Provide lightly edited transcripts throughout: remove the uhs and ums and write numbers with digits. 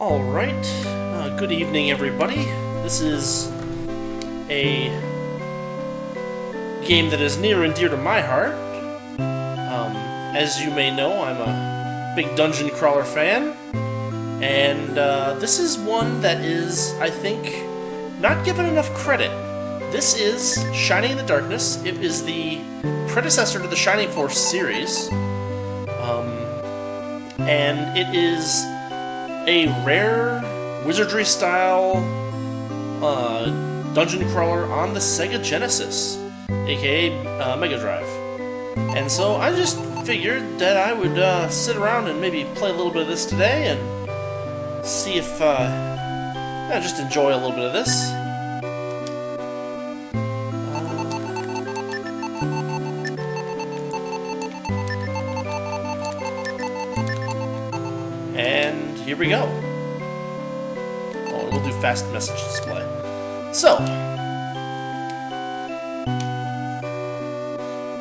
Alright, good evening everybody. This is a game that is near and dear to my heart. As you may know, I'm a big dungeon crawler fan, and this is one that is, I think, not given enough credit. This is Shining in the Darkness. It is the predecessor to the Shining Force series, and it is a rare Wizardry-style dungeon crawler on the Sega Genesis, aka Mega Drive. And so I just figured that I would sit around and maybe play a little bit of this today and see if I just enjoy a little bit of this. And here we go. Oh, we'll do fast message display. So,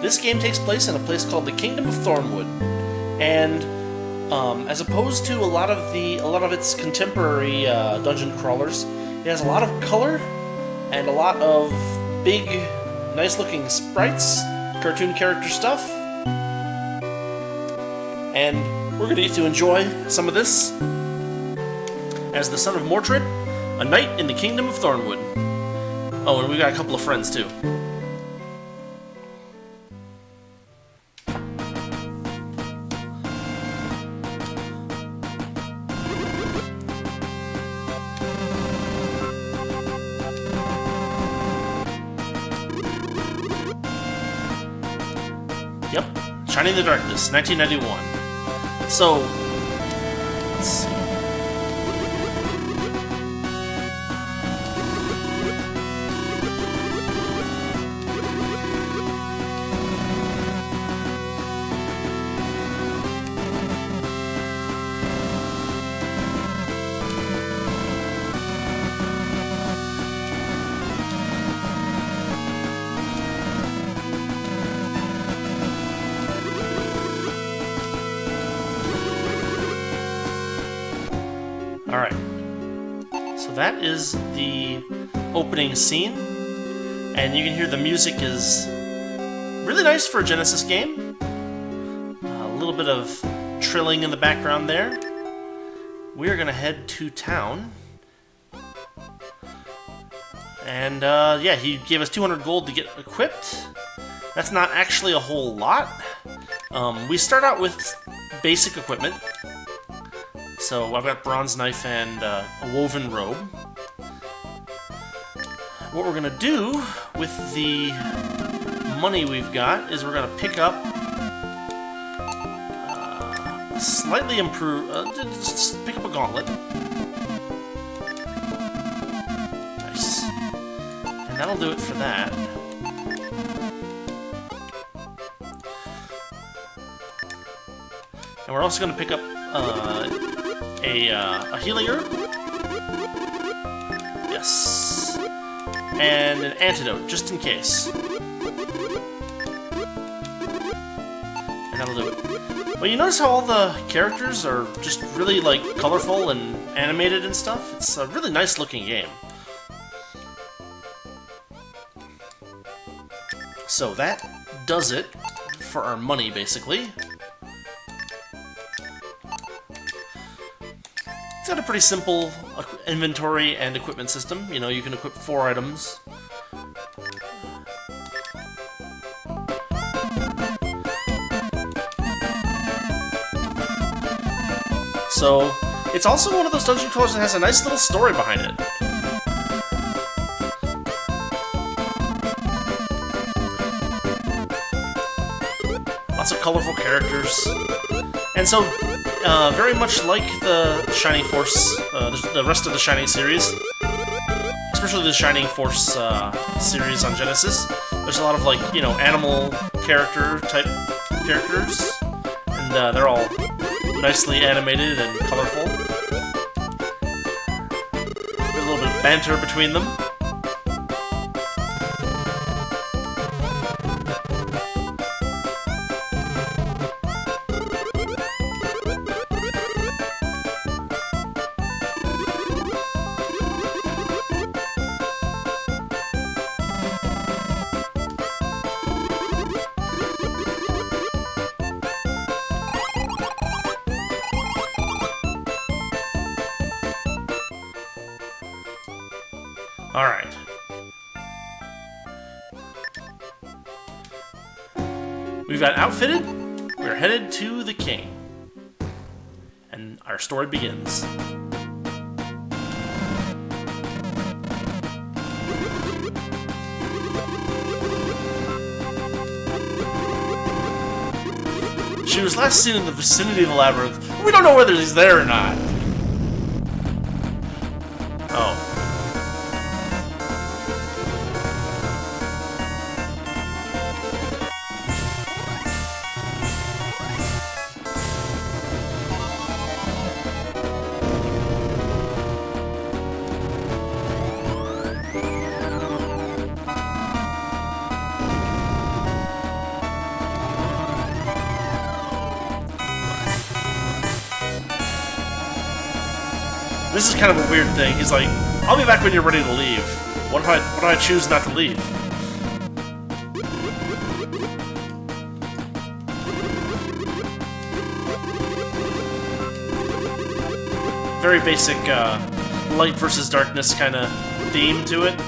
this game takes place in a place called the Kingdom of Thornwood, and as opposed to a lot of its contemporary dungeon crawlers, it has a lot of color and a lot of big, nice-looking sprites, cartoon character stuff, and we're going to get to enjoy some of this as the son of Mordred, a knight in the Kingdom of Thornwood. Oh, and we got a couple of friends too. Yep, Shining in the Darkness, 1991. So, let's see. Alright, so that is the opening scene, and you can hear the music is really nice for a Genesis game. A little bit of trilling in the background there. We're gonna head to town. And yeah, he gave us 200 gold to get equipped. That's not actually a whole lot. We start out with basic equipment. So I've got bronze knife and a woven robe. What we're gonna do with the money we've got is we're gonna pick up slightly improve. Just pick up a gauntlet. Nice, and that'll do it for that. And we're also gonna pick up a healing herb. Yes. And an antidote, just in case. And that'll do it. But you notice how all the characters are just really, like, colorful and animated and stuff? It's a really nice looking game. So that does it for our money, basically. It's got a pretty simple inventory and equipment system. You know, you can equip 4 items. So, it's also one of those dungeon crawlers that has a nice little story behind it. Lots of colorful characters. And so, very much like the Shining Force, the rest of the Shining series, especially the Shining Force series on Genesis, there's a lot of, like, you know, animal character type characters, and they're all nicely animated and colorful. There's a little bit of banter between them. Alright. We've got outfitted. We're headed to the king. And our story begins. She was last seen in the vicinity of the labyrinth. We don't know whether he's there or not. Oh. This is kind of a weird thing. He's like, I'll be back when you're ready to leave. What if I choose not to leave? Very basic light versus darkness kind of theme to it.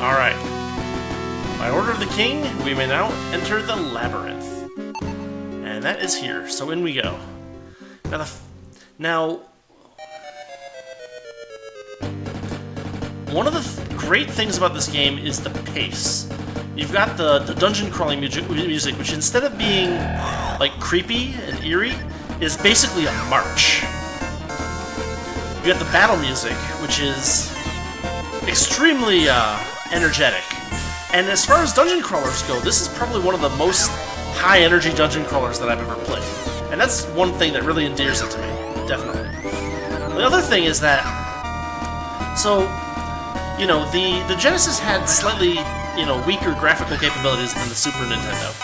Alright. By order of the king, we may now enter the labyrinth. And that is here, so in we go. Now, one of the great things about this game is the pace. You've got the dungeon crawling music, which instead of being like creepy and eerie, is basically a march. You got the battle music, which is extremely energetic. And as far as dungeon crawlers go, this is probably one of the most high-energy dungeon crawlers that I've ever played. And that's one thing that really endears it to me, definitely. The other thing is that, so, you know, the Genesis had slightly, you know, weaker graphical capabilities than the Super Nintendo.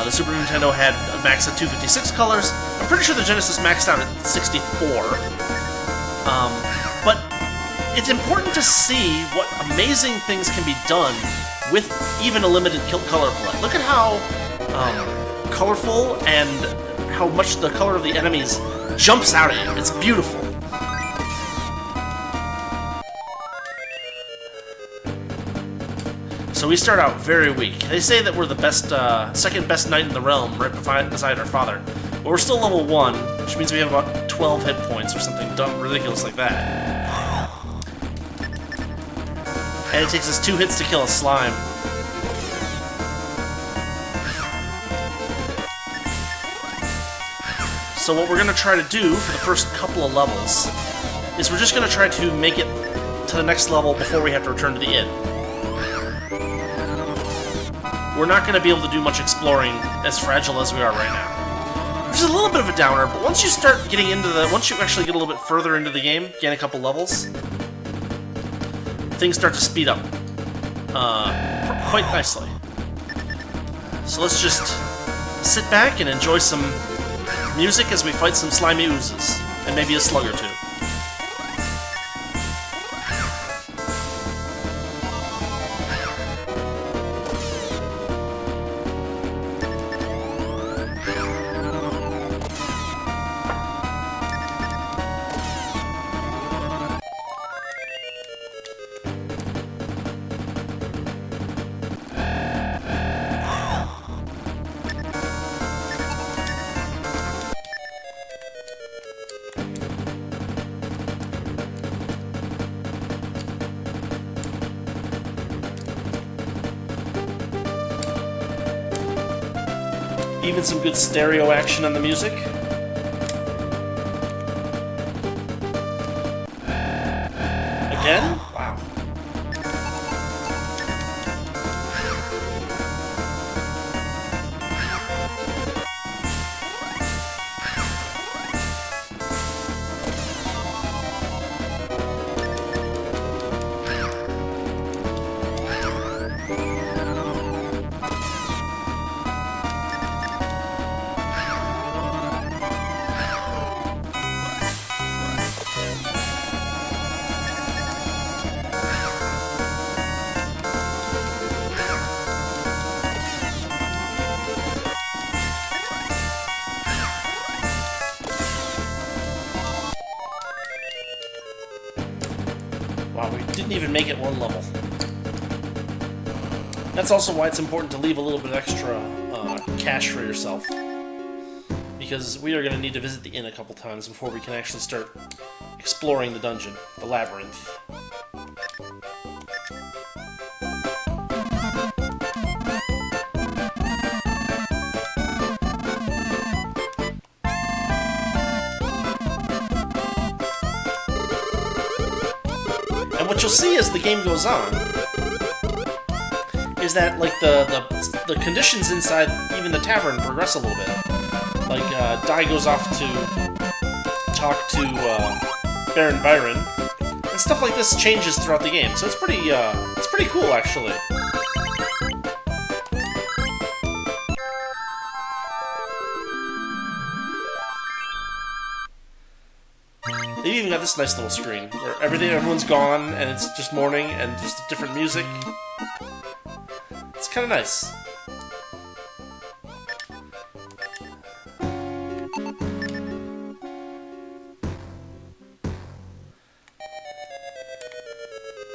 The Super Nintendo had a max of 256 colors. I'm pretty sure the Genesis maxed out at 64. But it's important to see what amazing things can be done with even a limited color palette. Look at how colorful and how much the color of the enemies jumps out at you. It's beautiful. So we start out very weak. They say that we're the best, second best knight in the realm, right beside our father. But we're still level 1, which means we have about 12 hit points or something dumb, ridiculous like that. And it takes us 2 hits to kill a slime. So what we're going to try to do for the first couple of levels is we're just going to try to make it to the next level before we have to return to the inn. We're not going to be able to do much exploring as fragile as we are right now. Which is a little bit of a downer, but once you start getting into once you actually get a little bit further into the game, gain a couple levels, things start to speed up quite nicely. So let's just sit back and enjoy some music as we fight some slimy oozes, and maybe a slug or two. Even some good stereo action on the music. Again? Wow. Wow, we didn't even make it one level. That's also why it's important to leave a little bit extra cash for yourself. Because we are going to need to visit the inn a couple times before we can actually start exploring the dungeon, the labyrinth. And what you'll see as the game goes on is that, like, the conditions inside even the tavern progress a little bit. Like, Dai goes off to talk to Baron Byron, and stuff like this changes throughout the game. So it's pretty cool, actually. They've even got this nice little screen where everyone's gone and it's just morning and just different music. It's kind of nice.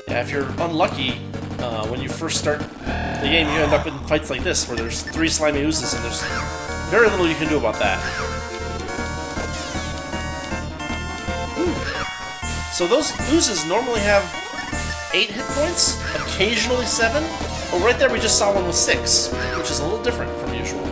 Yeah, if you're unlucky, when you first start the game, you end up in fights like this, where there's 3 slimy oozes, and there's very little you can do about that. So those oozes normally have 8 hit points, occasionally 7, but right there we just saw one with 6, which is a little different from usual.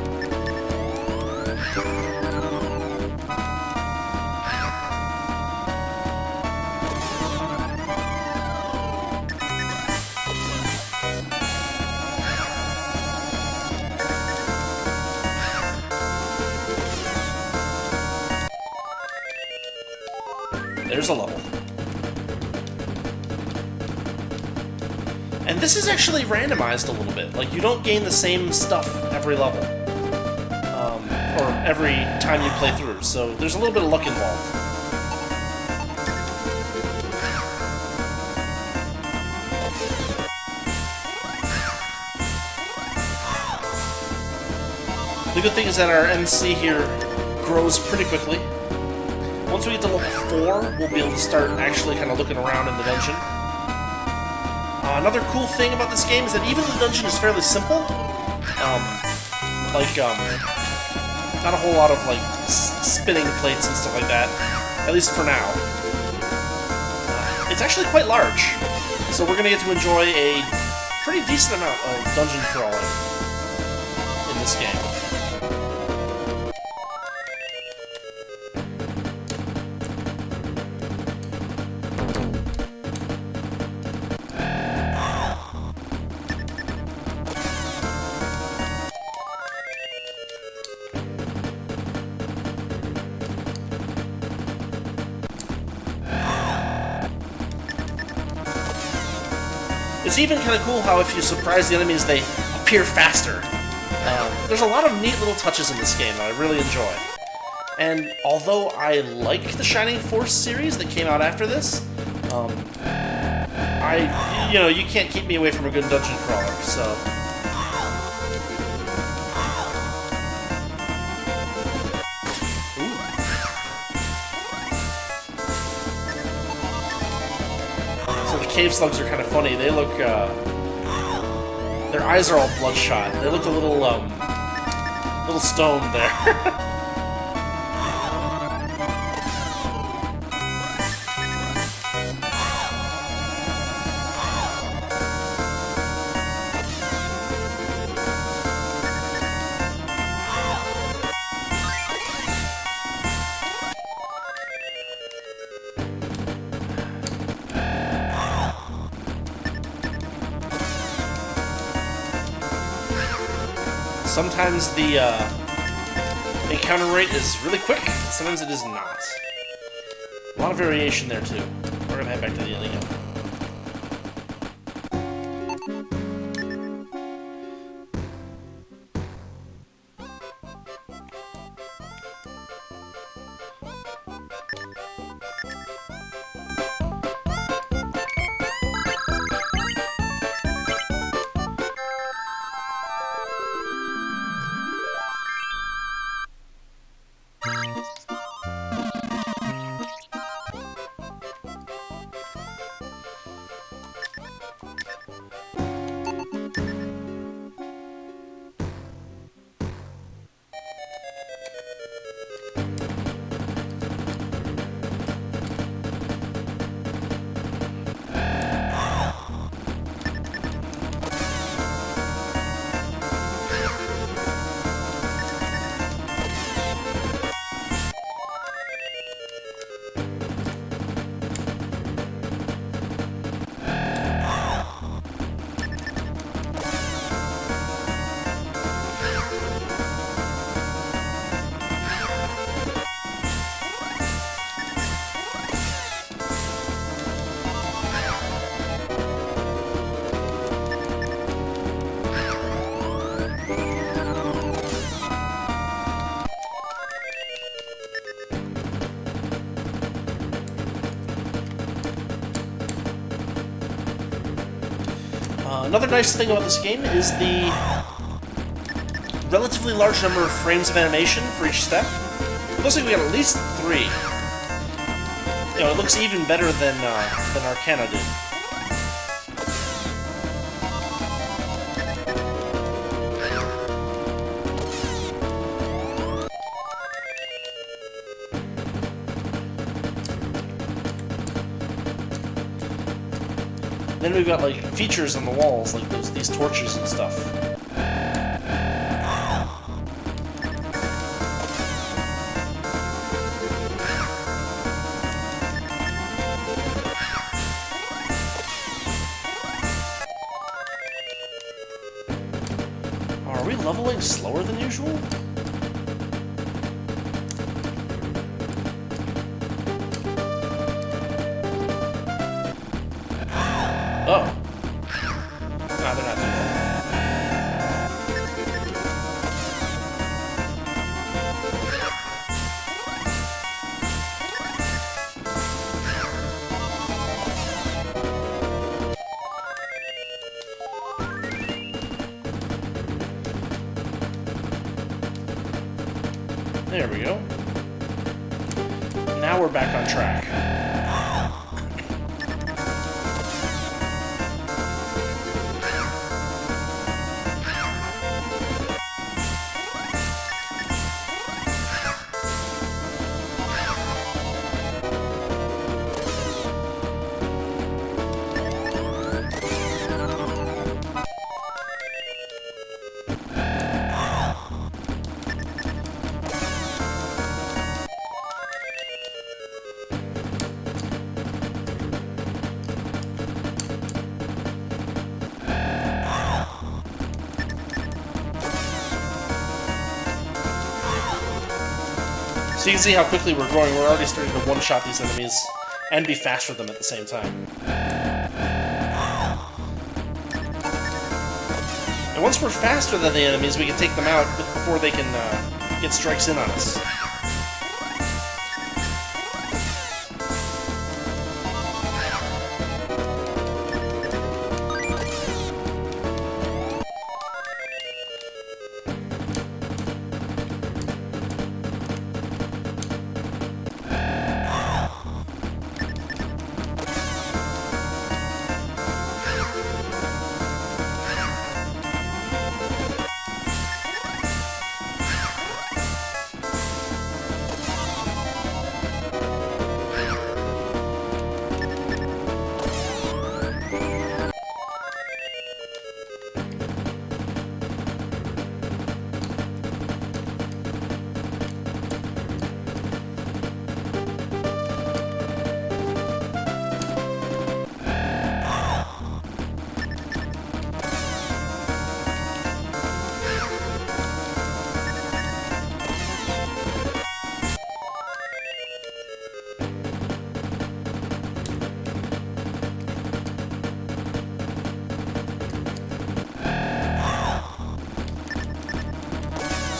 There's a level. And this is actually randomized a little bit. Like, you don't gain the same stuff every level. Or every time you play through. So there's a little bit of luck involved. The good thing is that our MC here grows pretty quickly. Once we get to level 4, we'll be able to start actually kind of looking around in the dungeon. Another cool thing about this game is that even though the dungeon is fairly simple, not a whole lot of like spinning plates and stuff like that, at least for now. It's actually quite large, so we're going to get to enjoy a pretty decent amount of dungeon crawling in this game. It's even kind of cool how if you surprise the enemies, they appear faster. There's a lot of neat little touches in this game that I really enjoy. And although I like the Shining Force series that came out after this, you can't keep me away from a good dungeon crawler, so... Cave slugs are kind of funny. They look, their eyes are all bloodshot. They look a little stoned there. Sometimes the encounter rate is really quick, sometimes it is not. A lot of variation there too. We're gonna head back to the inn again. Another nice thing about this game is the relatively large number of frames of animation for each step. It looks like we got at least 3. You know, it looks even better than Arcana did. Then we've got like features on the walls, like these torches and stuff. Are we leveling slower than usual? Oh. No, they're not doing that. There we go. Now we're back on track. So you can see how quickly we're growing. We're already starting to one-shot these enemies and be faster than them at the same time. And once we're faster than the enemies, we can take them out before they can get strikes in on us.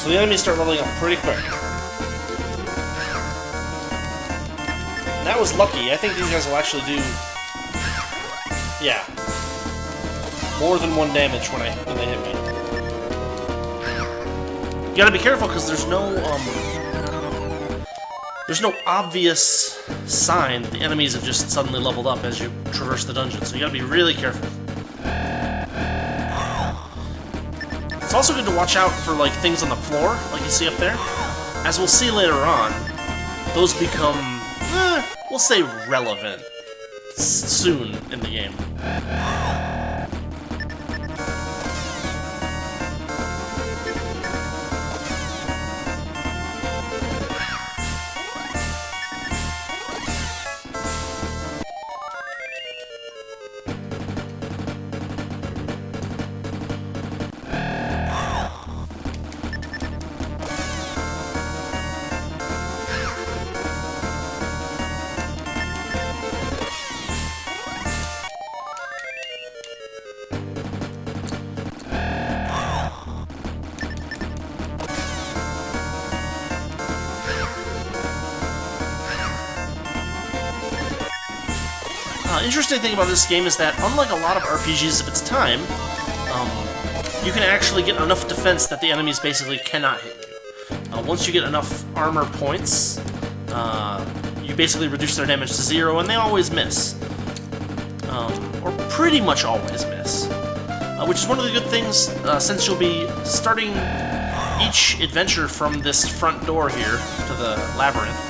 So the enemies start leveling up pretty quick. And that was lucky. I think these guys will actually do... yeah. More than 1 damage when they hit me. You gotta be careful because there's no obvious sign that the enemies have just suddenly leveled up as you traverse the dungeon, so you gotta be really careful. It's also good to watch out for like things on the floor, like you see up there. As we'll see later on, those become, we'll say relevant soon in the game. Interesting thing about this game is that, unlike a lot of RPGs of its time, you can actually get enough defense that the enemies basically cannot hit you. Once you get enough armor points, you basically reduce their damage to 0, and they always miss. Or pretty much always miss. Which is one of the good things, since you'll be starting each adventure from this front door here to the labyrinth.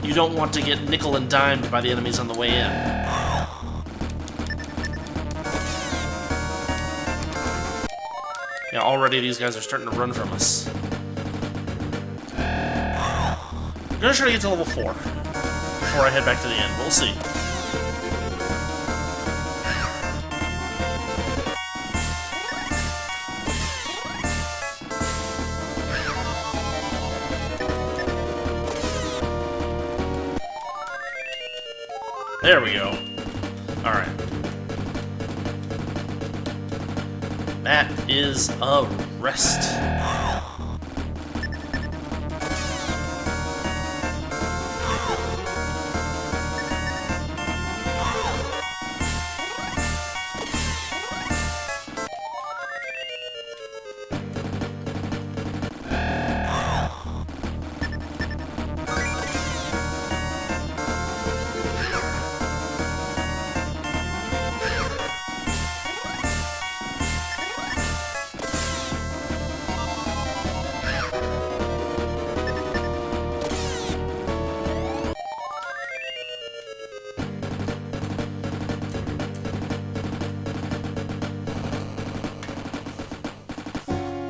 You don't want to get nickel and dimed by the enemies on the way in. Yeah, already these guys are starting to run from us. I'm gonna try to get to level 4 before I head back to the end. We'll see. There we go. Alright. That is a rest.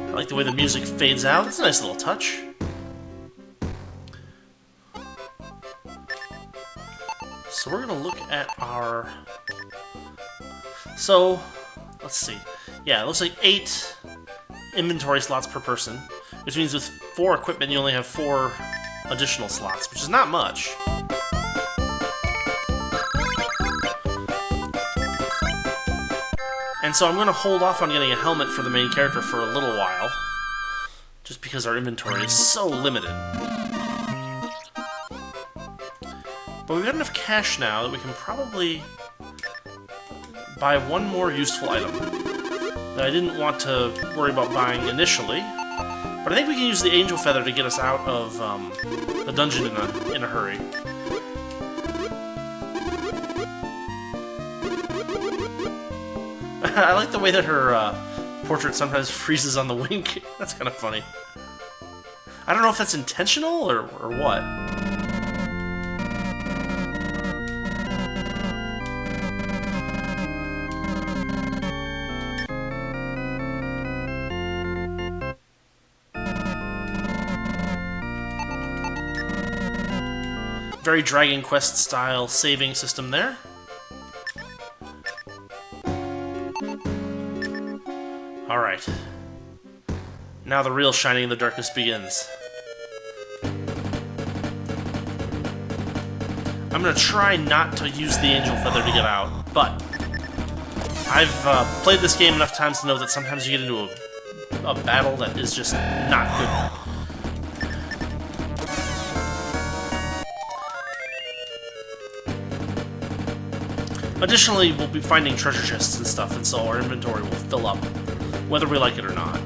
I like the way the music fades out. It's a nice little touch. So we're gonna look at our... So, let's see. Yeah, it looks like 8 inventory slots per person, which means with 4 equipment you only have 4 additional slots, which is not much. And so I'm going to hold off on getting a helmet for the main character for a little while, just because our inventory is so limited. But we've got enough cash now that we can probably buy one more useful item that I didn't want to worry about buying initially. But I think we can use the Angel Feather to get us out of the dungeon in a hurry. I like the way that her portrait sometimes freezes on the wink. That's kind of funny. I don't know if that's intentional or what. Very Dragon Quest style saving system there. Alright. Now the real Shining in the Darkness begins. I'm gonna try not to use the Angel Feather to get out, but I've played this game enough times to know that sometimes you get into a battle that is just not good. Additionally, we'll be finding treasure chests and stuff, and so our inventory will fill up, whether we like it or not.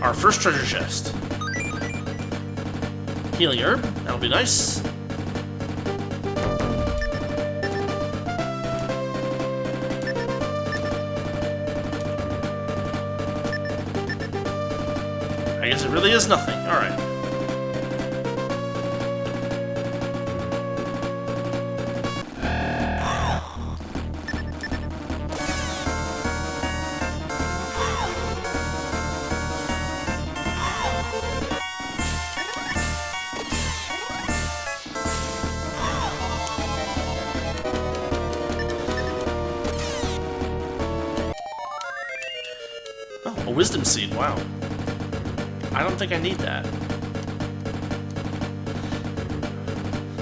Our first treasure chest. Healing herb, that'll be nice. I guess it really is nothing. Alright. wisdom seed, wow. I don't think I need that.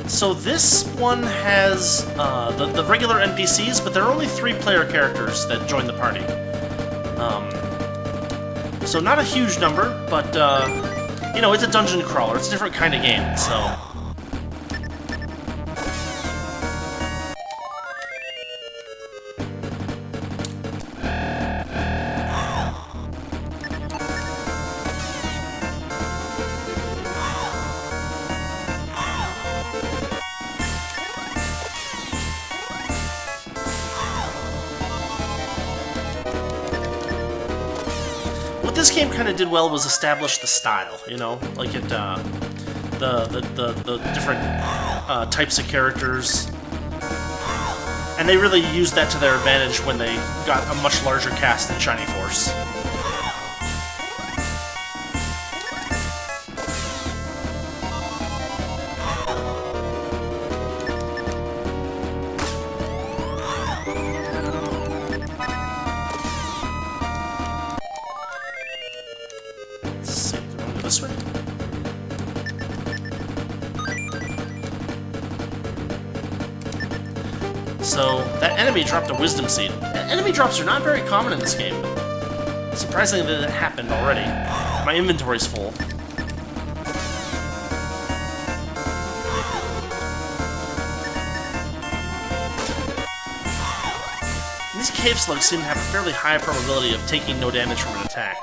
So this one has the regular NPCs, but there are only 3 player characters that join the party. So not a huge number, but, you know, it's a dungeon crawler. It's a different kind of game, so... What this game kind of did well was establish the style, you know, like it, the different types of characters, and they really used that to their advantage when they got a much larger cast in Shining Force. This way? So, that enemy dropped a wisdom seed. Enemy drops are not very common in this game. Surprisingly that it happened already. My inventory's full. These cave slugs seem to have a fairly high probability of taking no damage from an attack.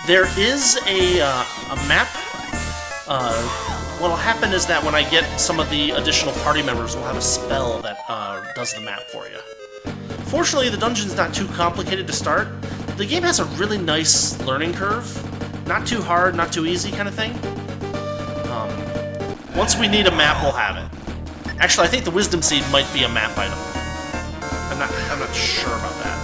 There is a map. What'll happen is that when I get some of the additional party members, we'll have a spell that does the map for you. Fortunately, the dungeon's not too complicated to start. The game has a really nice learning curve. Not too hard, not too easy kind of thing. Once we need a map, we'll have it. Actually, I think the Wisdom Seed might be a map item. I'm not sure about that.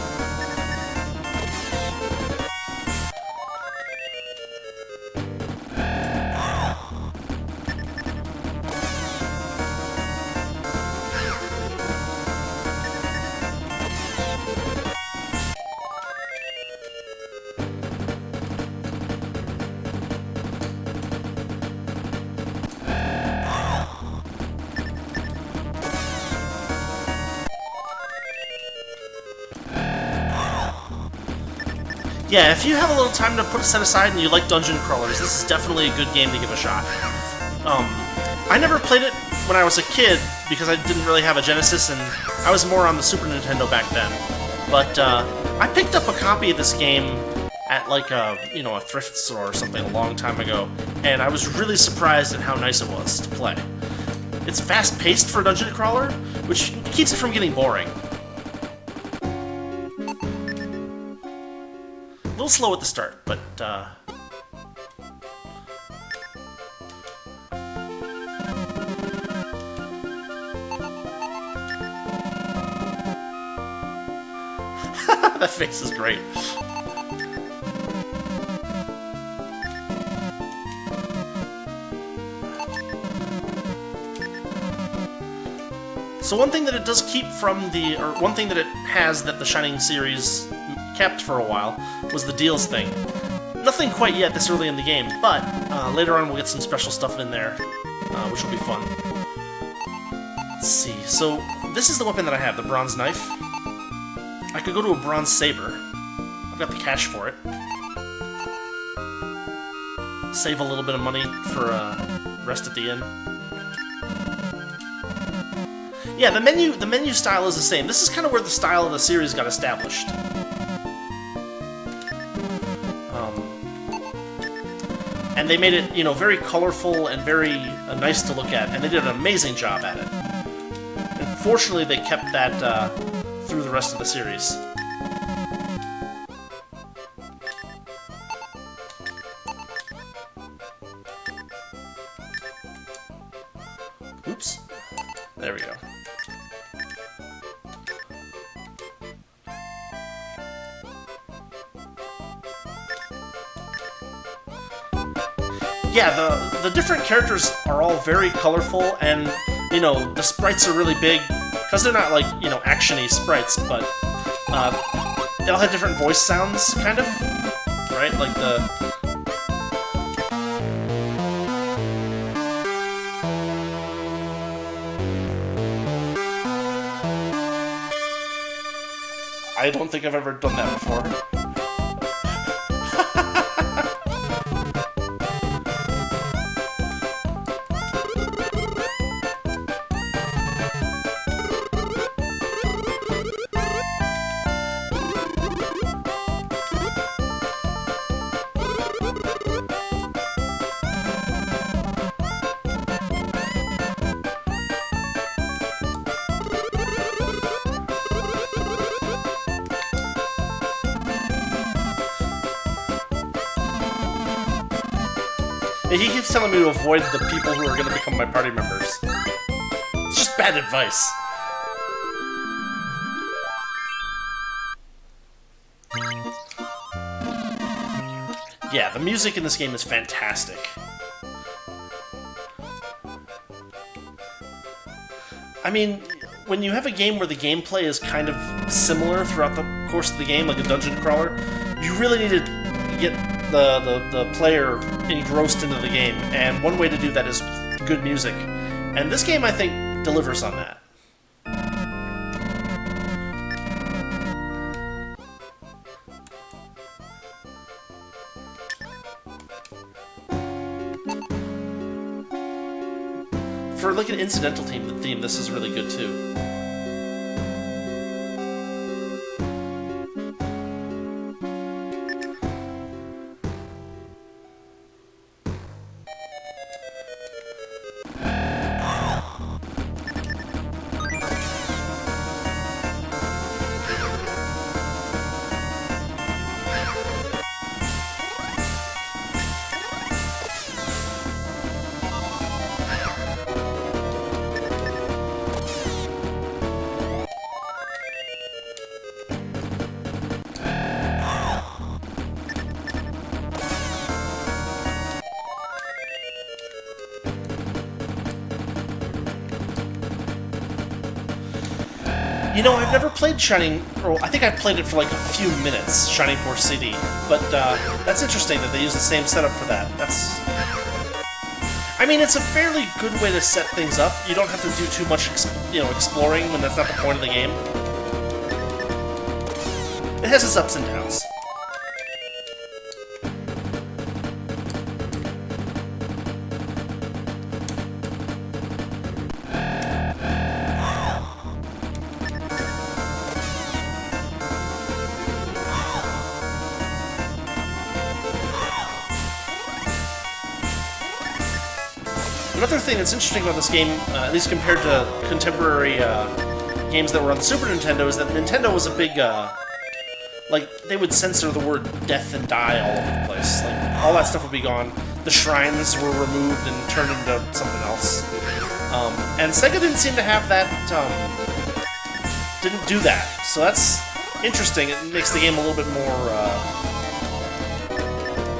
Yeah, if you have a little time to put set aside and you like dungeon crawlers, this is definitely a good game to give a shot. I never played it when I was a kid because I didn't really have a Genesis, and I was more on the Super Nintendo back then. But I picked up a copy of this game at like a thrift store or something a long time ago, and I was really surprised at how nice it was to play. It's fast-paced for a dungeon crawler, which keeps it from getting boring. A little slow at the start, but that face is great. So one thing that it does keep from one thing that it has that the Shining series kept for a while was the deals thing. Nothing quite yet this early in the game, but later on we'll get some special stuff in there, which will be fun. Let's see, so this is the weapon that I have, the bronze knife. I could go to a bronze saber. I've got the cash for it. Save a little bit of money for rest at the inn. Yeah, the menu style is the same. This is kind of where the style of the series got established. And they made it, very colorful and very nice to look at, and they did an amazing job at it. And fortunately, they kept that through the rest of the series. Oops. There we go. yeah, the different characters are all very colorful, and you know the sprites are really big because they're not like action-y sprites, but they all have different voice sounds, kind of, right? Like I don't think I've ever done that before. He keeps telling me to avoid the people who are going to become my party members. It's just bad advice. Yeah, the music in this game is fantastic. I mean, when you have a game where the gameplay is kind of similar throughout the course of the game, like a dungeon crawler, you really need to get the player engrossed into the game, and one way to do that is good music. And this game, I think, delivers on that. For like an incidental theme, this is really good too. You know, I've never played Shining, or I think I played it for like a few minutes, Shining Force CD, but that's interesting that they use the same setup for that. That's... I mean, it's a fairly good way to set things up. You don't have to do too much, exploring when that's not the point of the game. It has its ups and downs. Another thing that's interesting about this game, at least compared to contemporary games that were on the Super Nintendo, is that Nintendo was a big, like, they would censor the word death and die all over the place. Like, all that stuff would be gone. The shrines were removed and turned into something else. And Sega didn't seem to have that, didn't do that. So that's interesting. It makes the game a little bit more,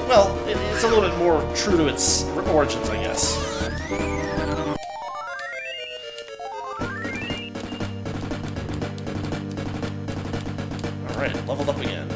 well, it's a little bit more true to its origins, I guess. Alright, leveled up again.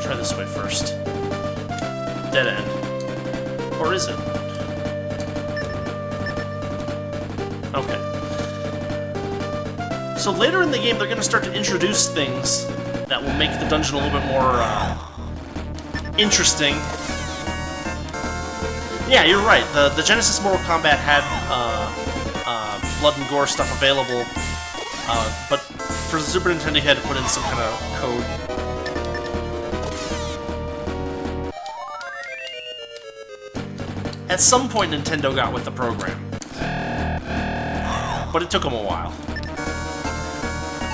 Try this way first. Dead end. Or is it? Okay. So later in the game, they're going to start to introduce things that will make the dungeon a little bit more interesting. Yeah, you're right. The Genesis Mortal Kombat had blood and gore stuff available, but for the Super Nintendo, you had to put in some kind of code. At some point, Nintendo got with the program. But it took them a while.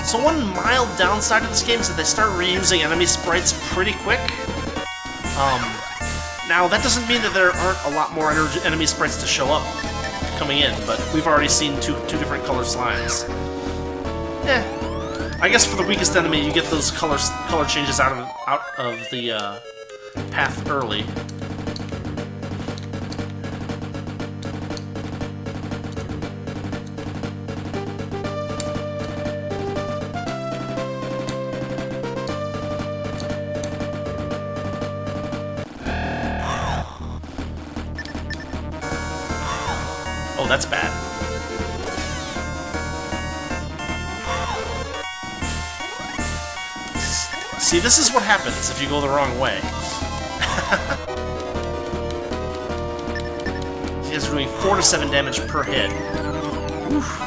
So one mild downside of this game is that they start reusing enemy sprites pretty quick. Now, that doesn't mean that there aren't a lot more enemy sprites to show up coming in, but we've already seen two different color slimes. I guess for the weakest enemy, you get those color changes out of the path early. Oh, that's bad. See, this is what happens if you go the wrong way. You guys are doing 4 to 7 damage per hit. Oof.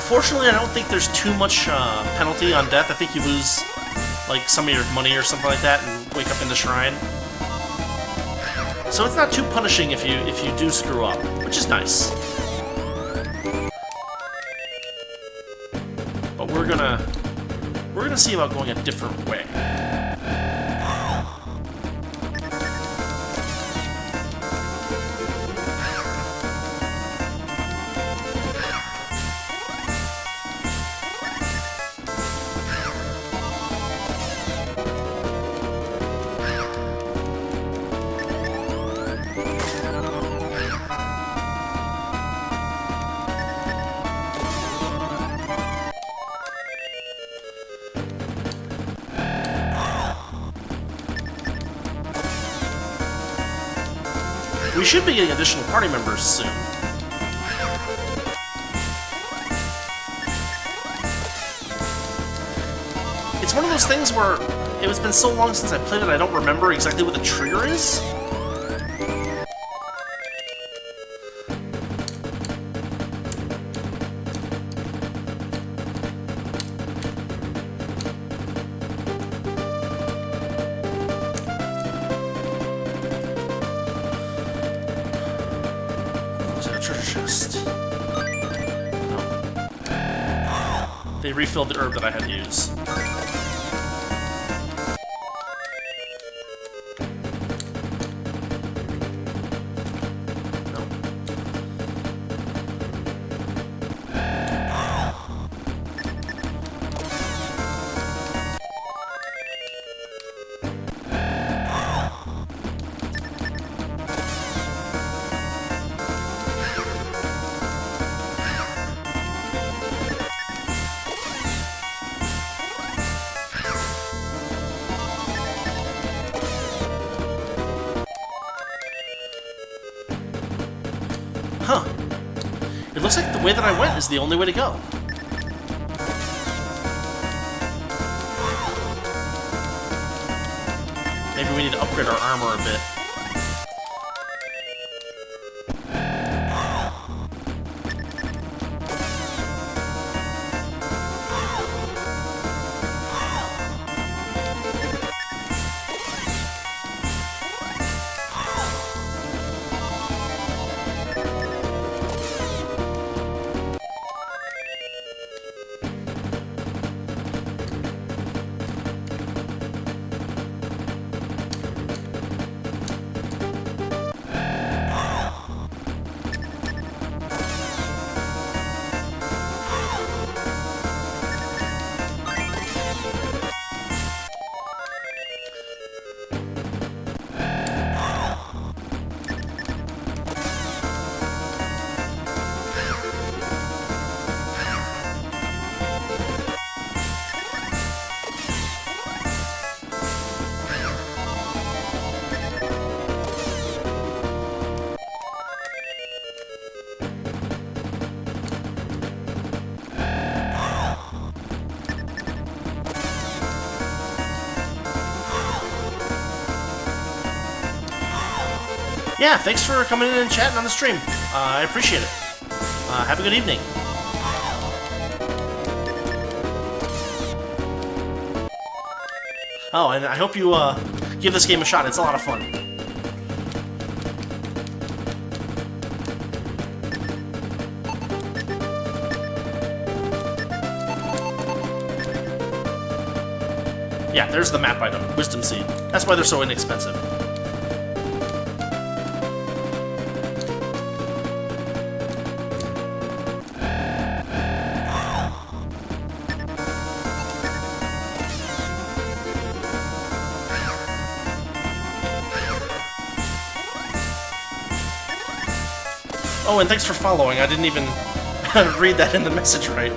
Fortunately, I don't think there's too much penalty on death. I think you lose like some of your money or something like that and wake up in the shrine. So it's not too punishing if you do screw up, which is nice. But we're gonna see about going a different way. We should be getting additional party members soon. It's one of those things where it's been so long since I played it, I don't remember exactly what the trigger is. They refilled the herb that I had to use. Huh. It looks like the way that I went is the only way to go. Maybe we need to upgrade our armor a bit. yeah, thanks for coming in and chatting on the stream. I appreciate it. Have a good evening. Oh, and I hope you give this game a shot. It's a lot of fun. Yeah, there's the map item, Wisdom Seed. That's why they're so inexpensive. Oh, and thanks for following. I didn't even read that in the message right.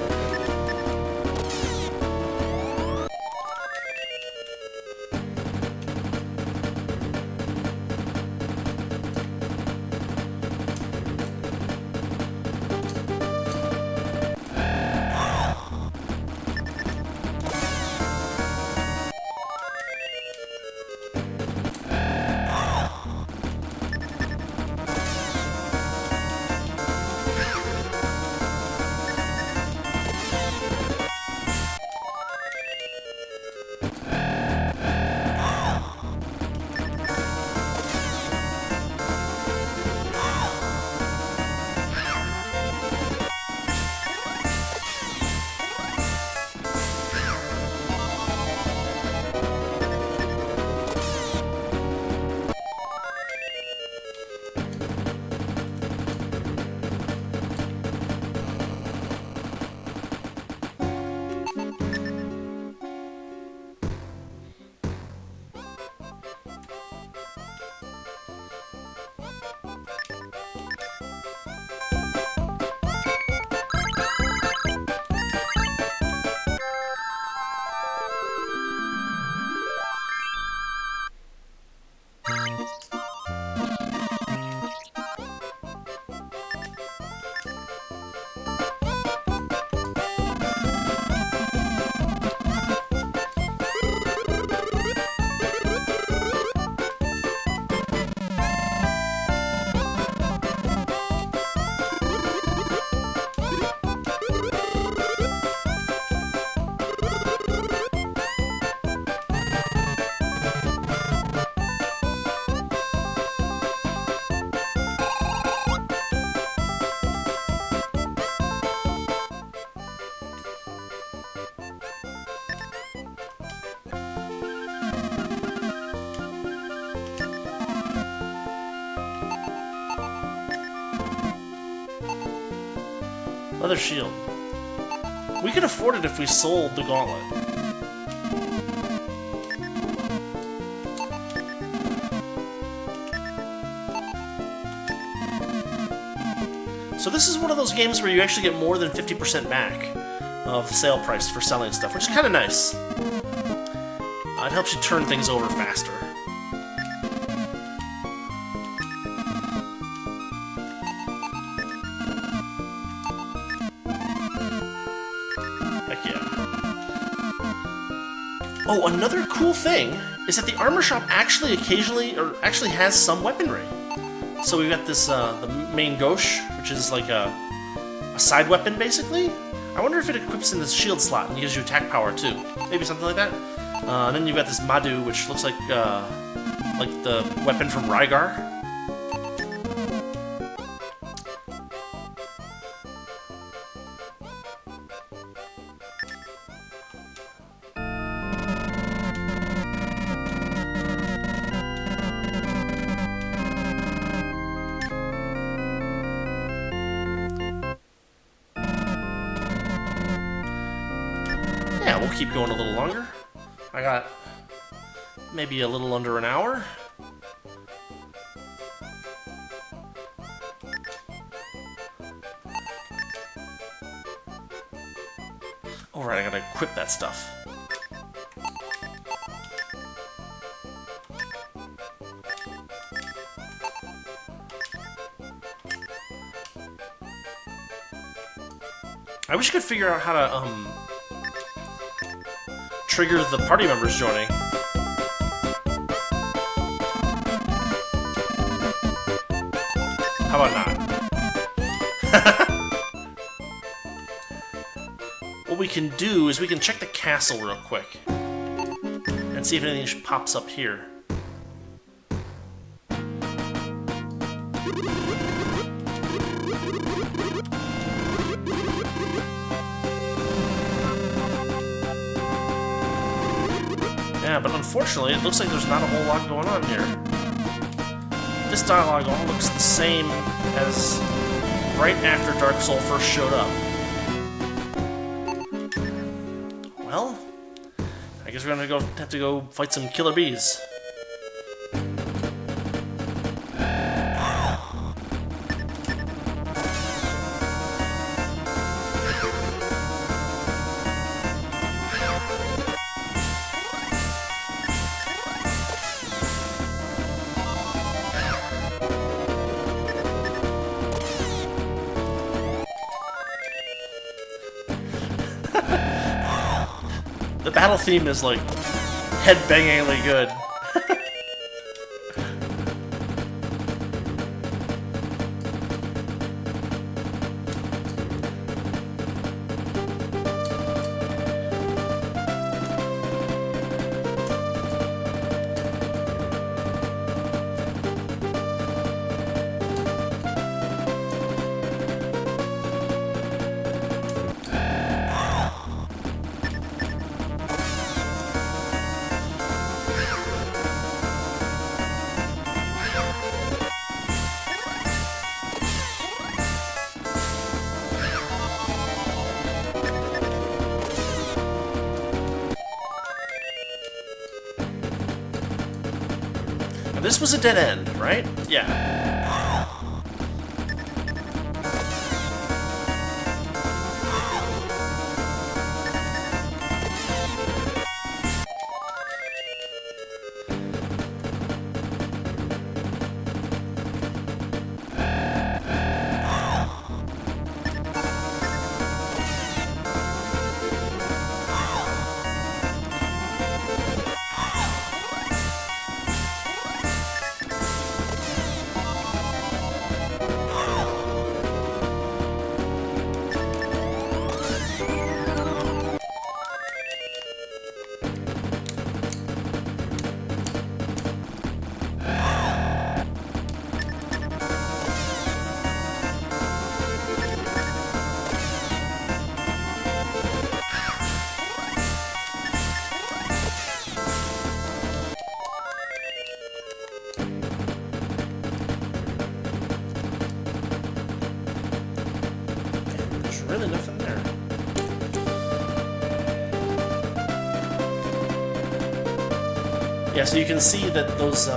Leather shield. We could afford it if we sold the gauntlet. So this is one of those games where you actually get more than 50% back of the sale price for selling stuff, which is kind of nice. It helps you turn things over faster. Oh, another cool thing is that the armor shop actually has some weaponry. So we've got this, the main gauche, which is like a side weapon, basically. I wonder if it equips in this shield slot and gives you attack power, too. Maybe something like that. And then you've got this Madu, which looks like the weapon from Rygar. Yeah, we'll keep going a little longer. I got maybe a little under an hour. Alright, I gotta equip that stuff. I wish I could figure out how to, trigger the party members joining. How about not? What we can do is we can check the castle real quick. And see if anything pops up here. Yeah, but unfortunately, it looks like there's not a whole lot going on here. This dialogue all looks the same as right after Dark Soul first showed up. Well, I guess we're gonna have to go fight some killer bees. The battle theme is like head-bangingly good. This was a dead end, right? Yeah. Really nothing there. Yeah, so you can see that those,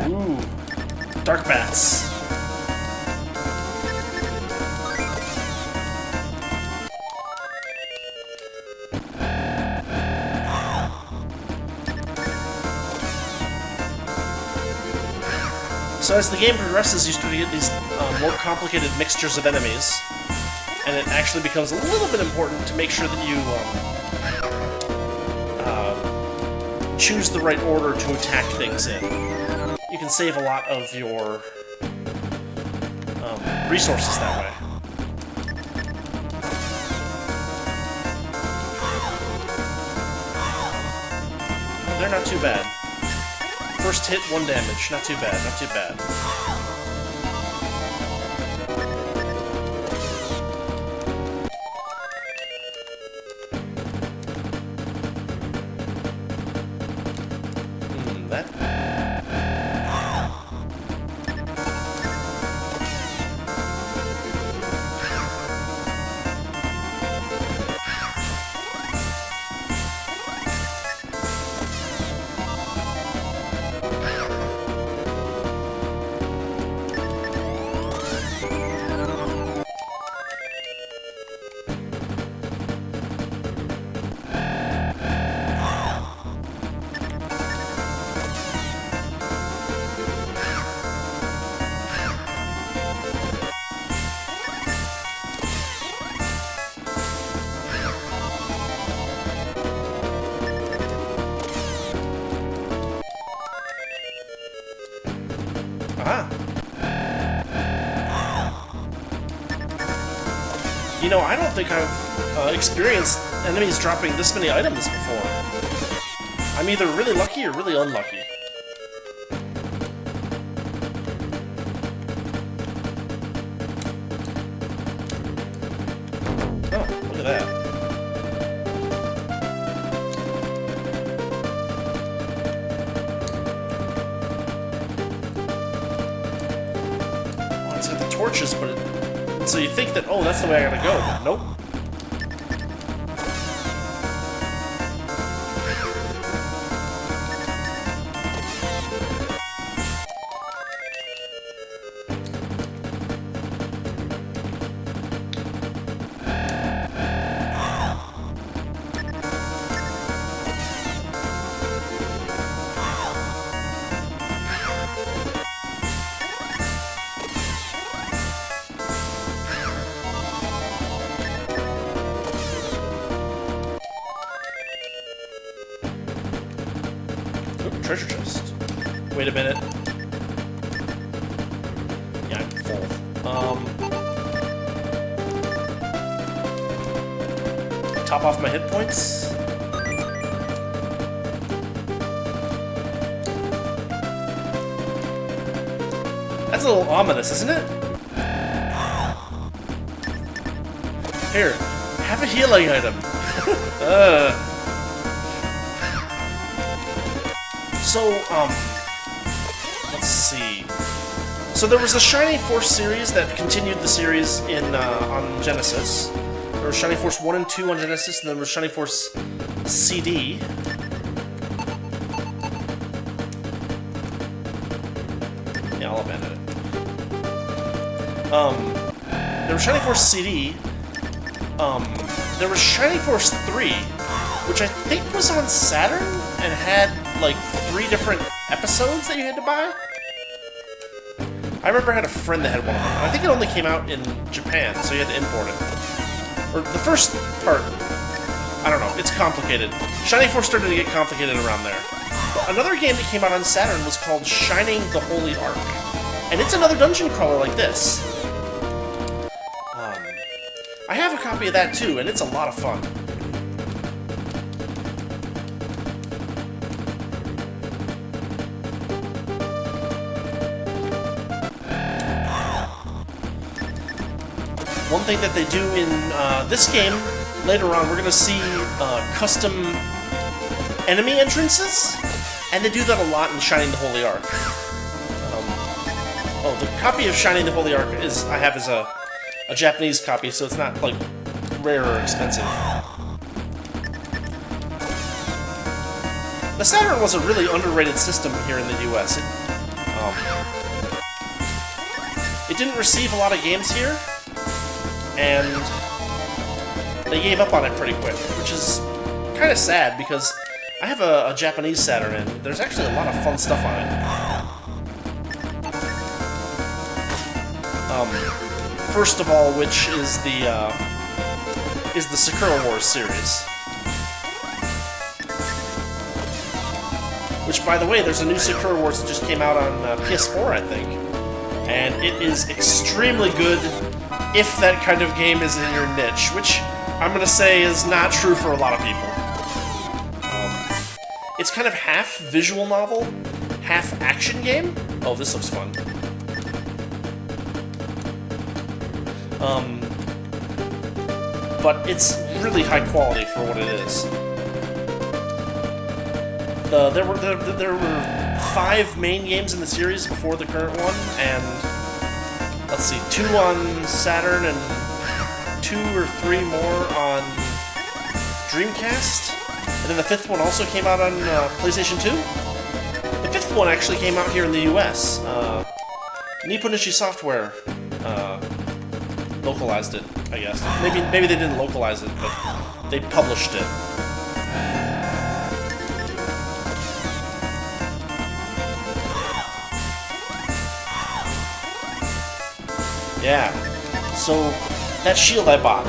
Ooh. Dark bats. So as the game progresses, you start to get these more complicated mixtures of enemies, and it actually becomes a little bit important to make sure that you choose the right order to attack things in. You can save a lot of your resources that way. They're not too bad. First hit, 1 damage. Not too bad, not too bad. That... You know, I don't think I've experienced enemies dropping this many items before. I'm either really lucky or really unlucky. Oh, look at that. Oh, it's got the torches, but so you think that, oh, that's the way I gotta go, but nope. Treasure chest. Wait a minute. Yeah, I'm full. Top off my hit points. That's a little ominous, isn't it? Here, have a healing item. So, let's see. So there was a Shining Force series that continued the series in on Genesis. There was Shining Force 1 and 2 on Genesis, and then there was Shining Force CD. Yeah, I'll abandon it. There was Shining Force CD. There was Shining Force 3, which I think was on Saturn and had like 3 different episodes that you had to buy. I remember I had a friend that had one of them. I think it only came out in Japan, so you had to import it. Or the first part, I don't know, it's complicated. Shining Force started to get complicated around there. But another game that came out on Saturn was called Shining the Holy Ark. And it's another dungeon crawler like this. I have a copy of that too, and it's a lot of fun. One thing that they do in this game, later on, we're going to see custom enemy entrances, and they do that a lot in Shining the Holy Ark. Oh, the copy of Shining the Holy Ark I have as a Japanese copy, so it's not, like, rare or expensive. The Saturn was a really underrated system here in the US. It didn't receive a lot of games here, and they gave up on it pretty quick, which is kind of sad because I have a Japanese Saturn and there's actually a lot of fun stuff on it. First of all, which is the Sakura Wars series. Which, by the way, there's a new Sakura Wars that just came out on PS4, I think. And it is extremely good if that kind of game is in your niche, which I'm going to say is not true for a lot of people. It's kind of half visual novel, half action game. Oh, this looks fun. But it's really high quality for what it is. There were 5 main games in the series before the current one, and let's see, 2 on Saturn and 2 or 3 more on Dreamcast, and then the 5th one also came out on PlayStation 2. The 5th one actually came out here in the US. Nipponichi Software localized it, I guess. Maybe they didn't localize it, but they published it. Yeah, so that shield I bought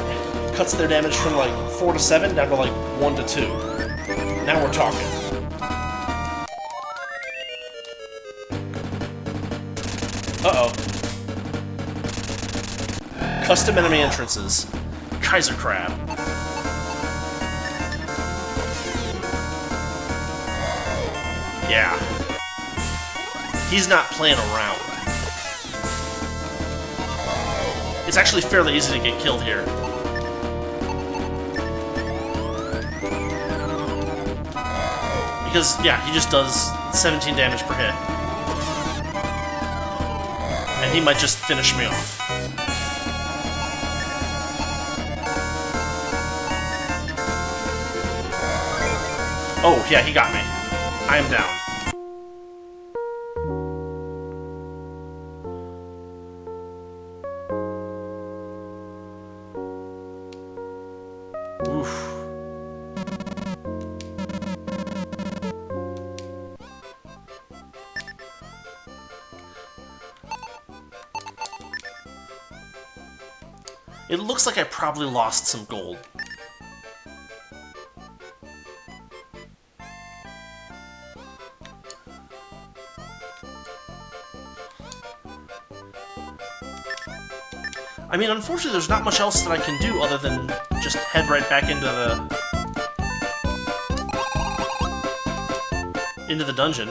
cuts their damage from like 4 to 7 down to like 1 to 2. Now we're talking. Uh-oh. Custom enemy entrances. Kaiser Crab. Yeah. He's not playing around. It's actually fairly easy to get killed here. Because, yeah, he just does 17 damage per hit. And he might just finish me off. Oh, yeah, he got me. I am down. Oof. It looks like I probably lost some gold. I mean, unfortunately, there's not much else that I can do other than just head right back into the dungeon.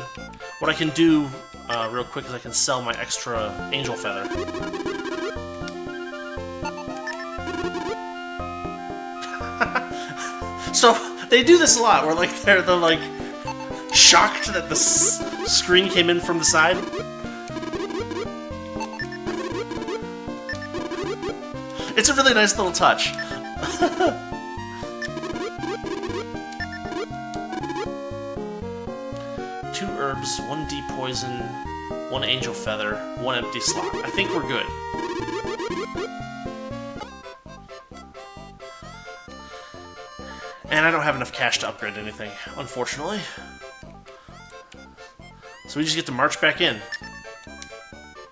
What I can do real quick is I can sell my extra angel feather. So they do this a lot, where like they're like shocked that the screen came in from the side. It's a really nice little touch. 2 herbs, 1 deep poison, 1 angel feather, 1 empty slot. I think we're good. And I don't have enough cash to upgrade anything, unfortunately. So we just get to march back in.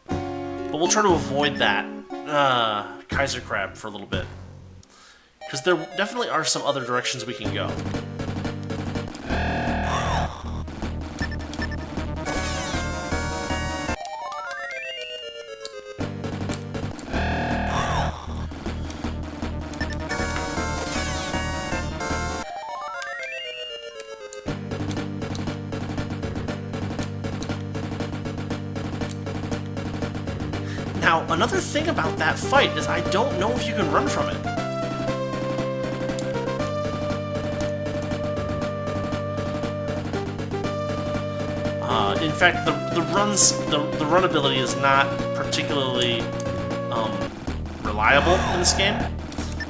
But we'll try to avoid that Kaiser Crab for a little bit. Because there definitely are some other directions we can go. Now, another thing about that fight is I don't know if you can run from it. In fact, the run ability is not particularly reliable in this game,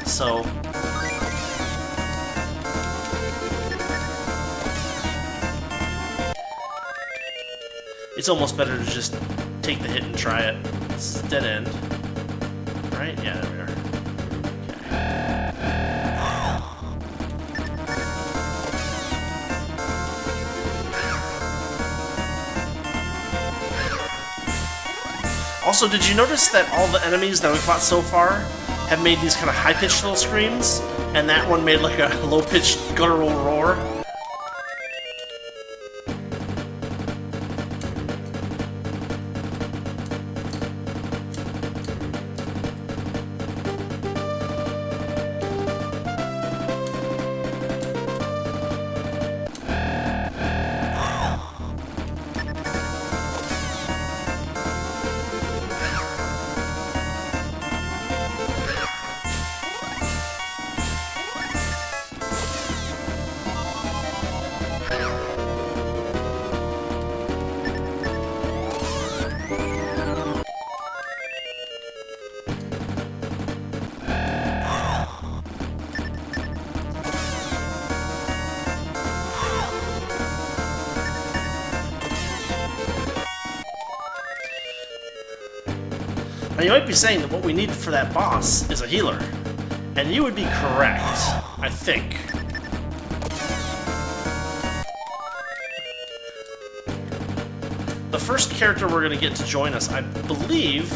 so it's almost better to just take the hit and try it. It's dead end, right? Yeah, there we are. Also, did you notice that all the enemies that we fought so far have made these kind of high-pitched little screams, and that one made like a low-pitched guttural roar? Now, you might be saying that what we need for that boss is a healer. And you would be correct, I think. The first character we're going to get to join us, I believe,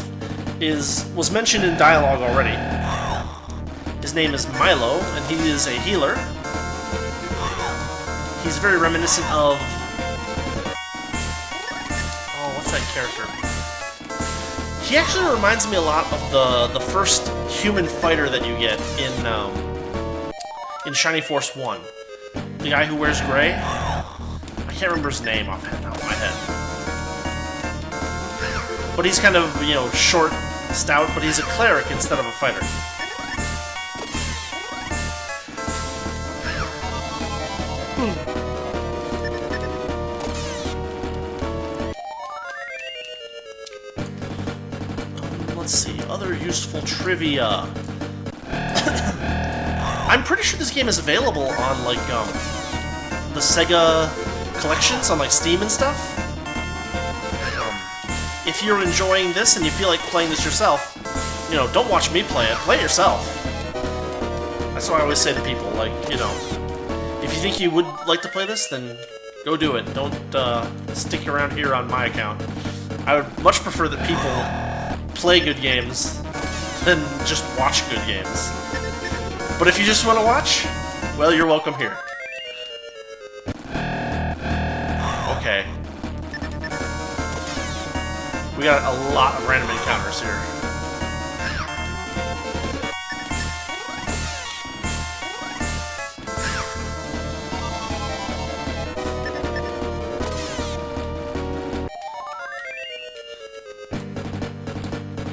was mentioned in dialogue already. His name is Milo, and he is a healer. He's very reminiscent of... Oh, what's that character? He actually reminds me a lot of the first human fighter that you get in Shining Force 1. The guy who wears gray. I can't remember his name off the top of my head. But he's kind of, you know, short, stout, but he's a cleric instead of a fighter. Let's see, other useful trivia. I'm pretty sure this game is available on, like, the Sega collections on, like, Steam and stuff. If you're enjoying this and you feel like playing this yourself, you know, don't watch me play it, play it yourself. That's what I always say to people, like, you know, if you think you would like to play this, then go do it. Don't stick around here on my account. I would much prefer that people play good games than just watch good games. But if you just want to watch, well, you're welcome here. Okay. We got a lot of random encounters here.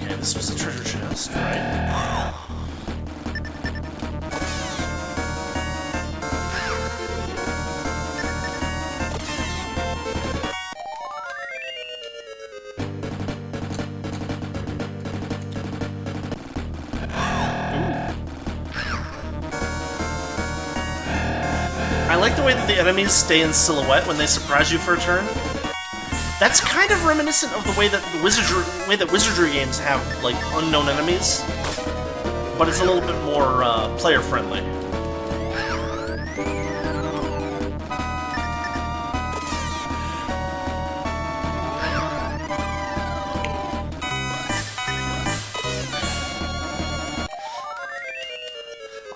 Okay, this was a treasure chest, right? I like the way that the enemies stay in silhouette when they surprise you for a turn. That's kind of reminiscent of the way that Wizardry games have, like, unknown enemies, but it's a little bit more player-friendly.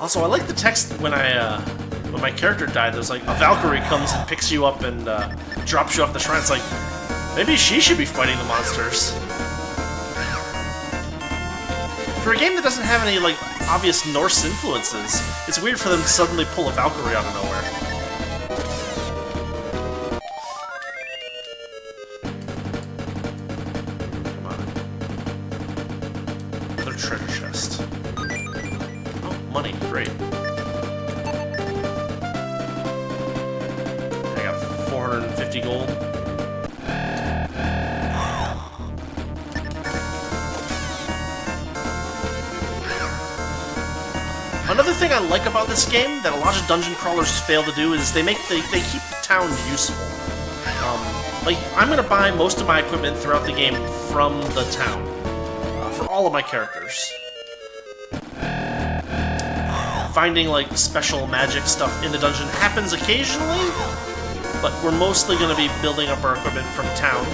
Also, I like the text when when my character died. There's like a Valkyrie comes and picks you up and drops you off the shrine. It's like, maybe she should be fighting the monsters. For a game that doesn't have any, like, obvious Norse influences, it's weird for them to suddenly pull a Valkyrie out of nowhere. Come on. Another treasure chest. Oh, money. Great. I got 450 gold. Another thing I like about this game that a lot of dungeon crawlers fail to do is they keep the town useful. Like, I'm gonna buy most of my equipment throughout the game from the town for all of my characters. Finding, like, special magic stuff in the dungeon happens occasionally, but we're mostly gonna be building up our equipment from town,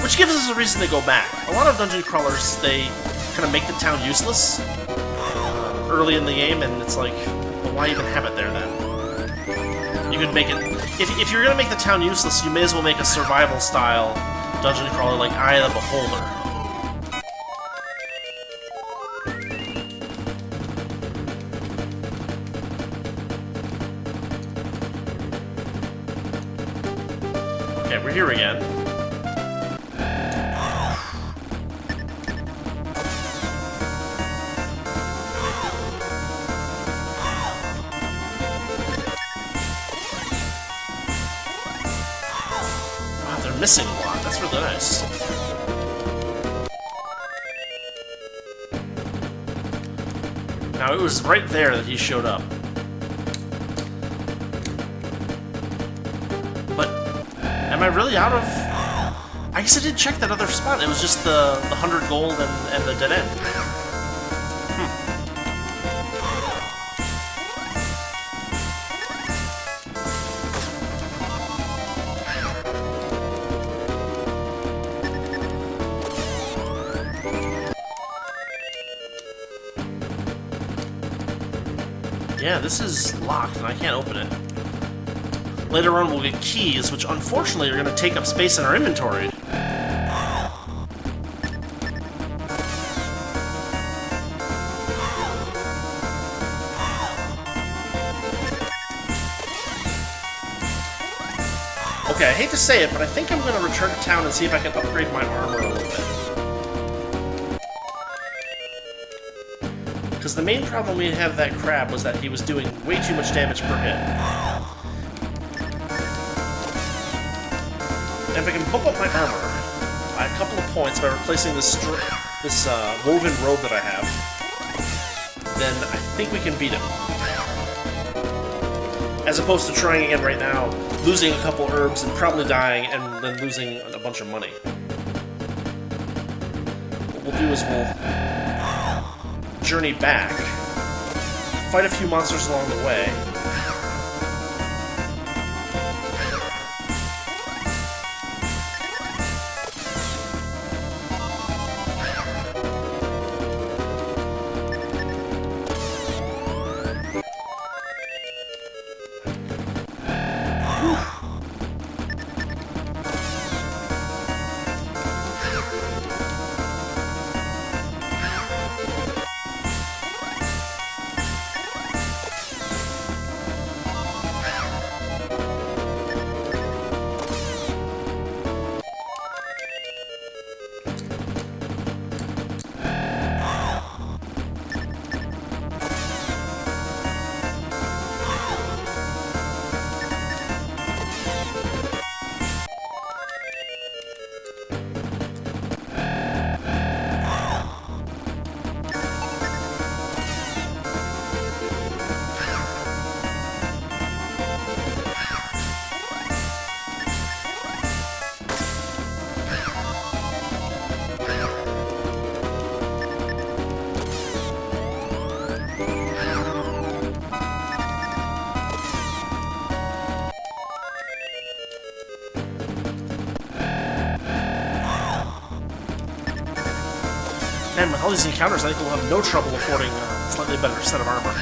which gives us a reason to go back. A lot of dungeon crawlers, they kind of make the town useless early in the game, and it's like, well, why even have it there then? You could make it... If you're gonna make the town useless, you may as well make a survival-style dungeon crawler like Eye of the Beholder. Okay, we're here again. Missing a lot. That's really nice. Now, it was right there that he showed up. But, am I really out of... I guess I didn't check that other spot. It was just the 100 gold and the dead end. Yeah, this is locked, and I can't open it. Later on, we'll get keys, which unfortunately are going to take up space in our inventory. Okay, I hate to say it, but I think I'm going to return to town and see if I can upgrade my armor a little bit. Because the main problem we had with that crab was that he was doing way too much damage per hit. And if I can bump up my armor by a couple of points by replacing this woven robe that I have, then I think we can beat him. As opposed to trying again right now, losing a couple herbs and probably dying, and then losing a bunch of money. What we'll do is we'll journey back, fight a few monsters along the way, and with all these encounters, I think we'll have no trouble affording a slightly better set of armor.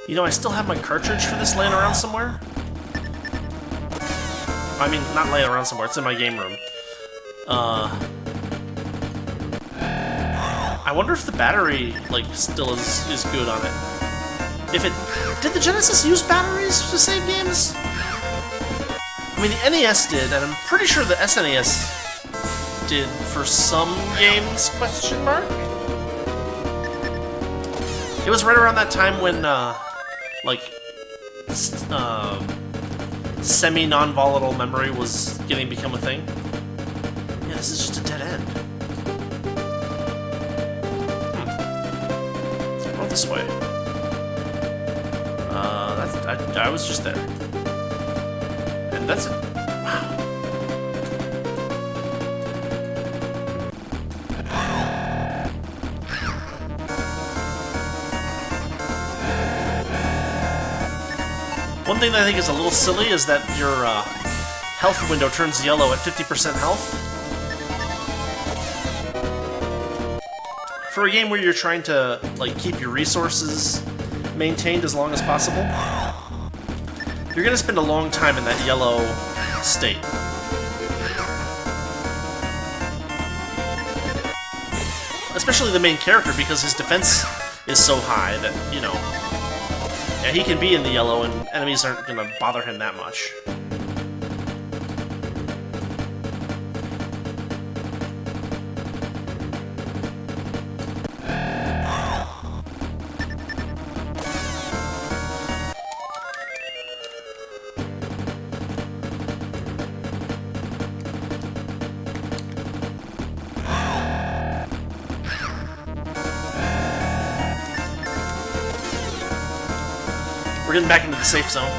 You know, I still have my cartridge for this laying around somewhere. I mean, not laying around somewhere, it's in my game room. I wonder if the battery, like, still is good on it. If it... Did the Genesis use batteries to save games? I mean, the NES did, and I'm pretty sure the SNES did for some games, question mark? It was right around that time when, like, semi-non-volatile memory was become a thing. Yeah, this is just a dead end. Oh, this way. I was just there. And that's it. Wow. One thing that I think is a little silly is that your health window turns yellow at 50% health. For a game where you're trying to like keep your resources maintained as long as possible, you're going to spend a long time in that yellow state. Especially the main character, because his defense is so high that, you know, yeah, he can be in the yellow and enemies aren't going to bother him that much. We're getting back into the safe zone.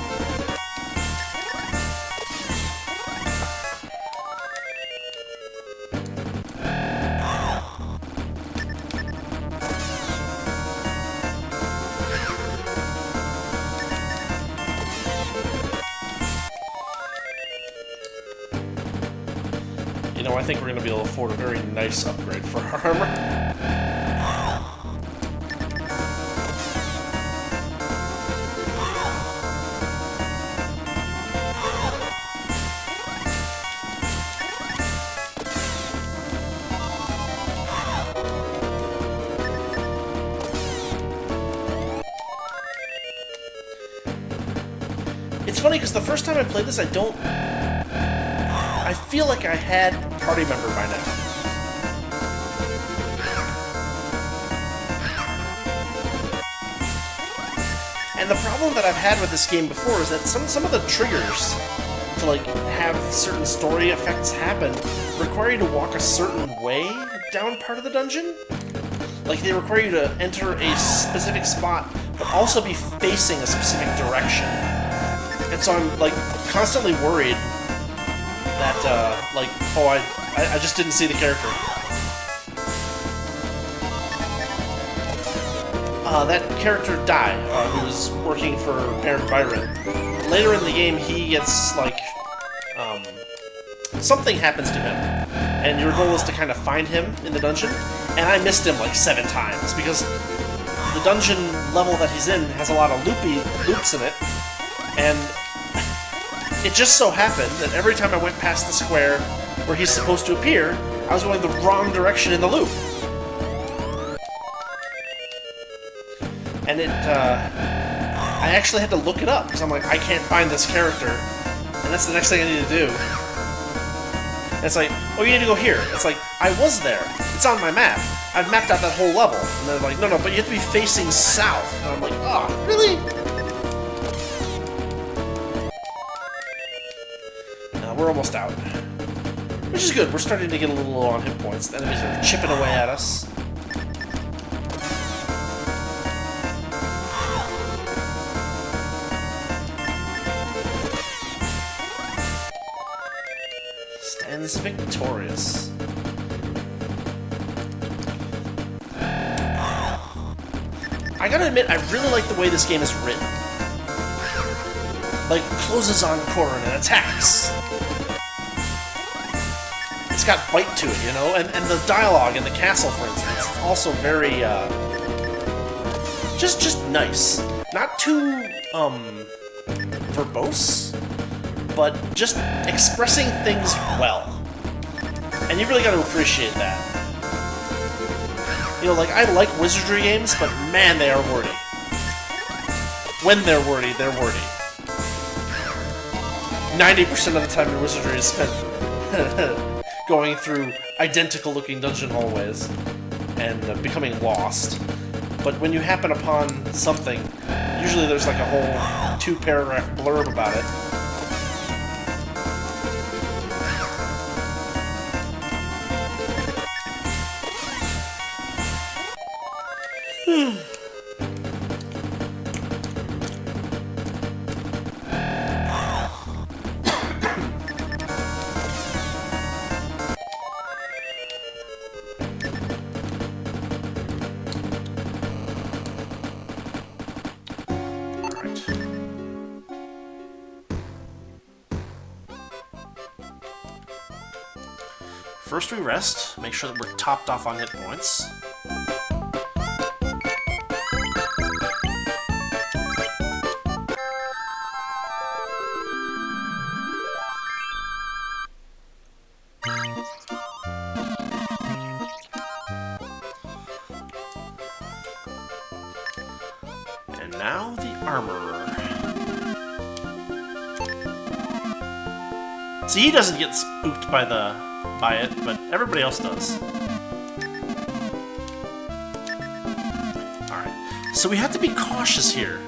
You know, I think we're going to be able to afford a very nice upgrade for our armor. funny because the first time I played this, I feel like I had a party member by now. And the problem that I've had with this game before is that some of the triggers to like have certain story effects happen require you to walk a certain way down part of the dungeon. Like they require you to enter a specific spot, but also be facing a specific direction. And so I'm like constantly worried that like, oh, I just didn't see the character. That character Dai, who was working for Baron Byron. Later in the game, he gets like something happens to him, and your goal is to kind of find him in the dungeon. And I missed him like 7 times because the dungeon level that he's in has a lot of loops in it, and it just so happened that every time I went past the square where he's supposed to appear, I was going the wrong direction in the loop. And I actually had to look it up, because I'm like, I can't find this character, and that's the next thing I need to do. And it's like, oh, you need to go here. It's like, I was there. It's on my map. I've mapped out that whole level. And they're like, no, but you have to be facing south. And I'm like, oh, really? We're almost out. Which is good. We're starting to get a little low on hit points. The enemies are chipping away at us. Stands victorious. I gotta admit, I really like the way this game is written. Like, closes on Corrin and attacks. It's got bite to it, you know? And the dialogue in the castle, for instance, is also very, just nice. Not too, verbose, but just expressing things well. And you really gotta appreciate that. You know, like, I like wizardry games, but man, they are wordy. When they're wordy, they're wordy. 90% of the time in wizardry is spent going through identical-looking dungeon hallways and becoming lost. But when you happen upon something, usually there's like a whole 2-paragraph blurb about it. First we rest, make sure that we're topped off on hit points. And now the armorer. See, he doesn't get spooked by it, but everybody else does. Alright, so we have to be cautious here,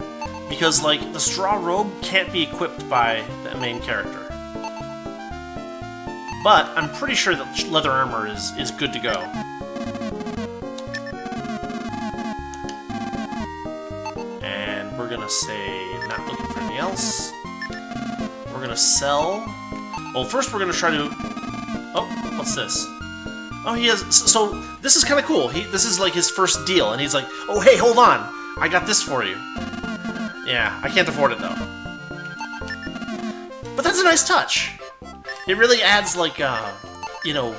because, like, the straw robe can't be equipped by the main character. But I'm pretty sure that leather armor is good to go. And we're gonna say, not looking for anything else. We're gonna sell... Well, first we're gonna try to... Oh, what's this? Oh, he has... So, this is kind of cool. This is like his first deal, and he's like, oh, hey, hold on! I got this for you. Yeah, I can't afford it, though. But that's a nice touch. It really adds, like, you know,